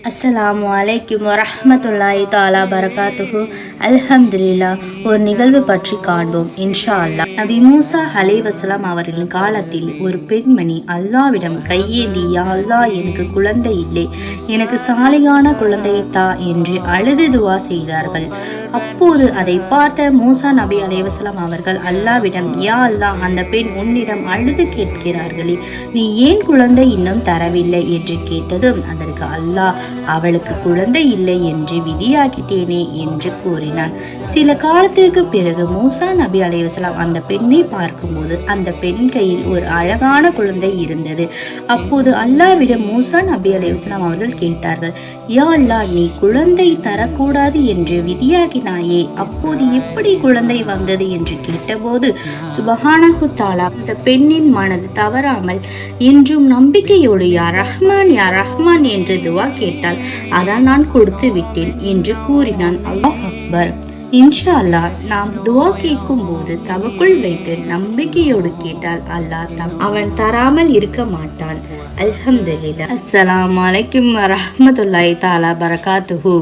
அஸ்ஸலாமு அலைக்கும் வரஹ்மத்துல்லாஹி தஆலா பரகாத்துஹு. அல்ஹம்துலில்லா. ஒரு நிகழ்வு பற்றி காண்போம் இன்ஷா அல்லாஹ். நபி மூசா அலைஹிஸ்ஸலாம் அவர்களின் காலத்தில் ஒரு பெண்மணி அல்லாவிடம் கையேந்தி, யா அல்லாஹ், எனக்கு குழந்தை இல்லை, எனக்கு சாலிகான குழந்தையை தா என்று அழுது துவா செய்தார்கள். அப்போது அதை பார்த்த மூசா நபி அலைஹிஸ்ஸலாம் அவர்கள் அல்லாவிடம், யா அல்லாஹ், அந்த பெண் உன்னிடம் அழுது கேட்கிறார்களே, நீ ஏன் குழந்தை இன்னும் தரவில்லை என்று கேட்டதும் அதற்கு அல்லாஹ், அவளுக்கு குழந்தை இல்லை என்று விதியாக்கிட்டேனே என்று கூறினான். சில காலத்திற்கு பிறகு மூசா நபி அலைஹிஸ்ஸலாம் அந்த பெண்ணை பார்க்கும்போது அந்த பெண் கையில் ஒரு அழகான குழந்தை இருந்தது. அப்போது அல்லாவிடம் மூசா நபி அலைஹிஸ்ஸலாம் அவர்கள் கேட்டார்கள், யா அல்லாஹ், நீ குழந்தை தரக்கூடாது என்று விதியாக்கினாயே, அப்போது எப்படி குழந்தை வந்தது என்று கேட்டபோது சுப்ஹானஹு தஆலா அந்த பெண்ணின் மனது தவறாமல் என்றும் நம்பிக்கையோடு யா ரஹ்மான் யா ரஹ்மான் என்று துவா கேட்டால் அதான் நான் கொடுத்து விட்டேன் என்று கூறினான். அல்லாஹ் அக்பர். இன்ஷா அல்லாஹ், நாம் துவா கேட்கும் போது தவக்குள் வைத்து நம்பிக்கையோடு கேட்டால் அல்லாஹ் அவன் தராமல் இருக்க மாட்டான். அல்ஹம்துலில்லாஹ். அஸ்ஸலாமு அலைக்கும் வரஹ்மத்துல்லாஹி தஆலா பரகாத்துஹு.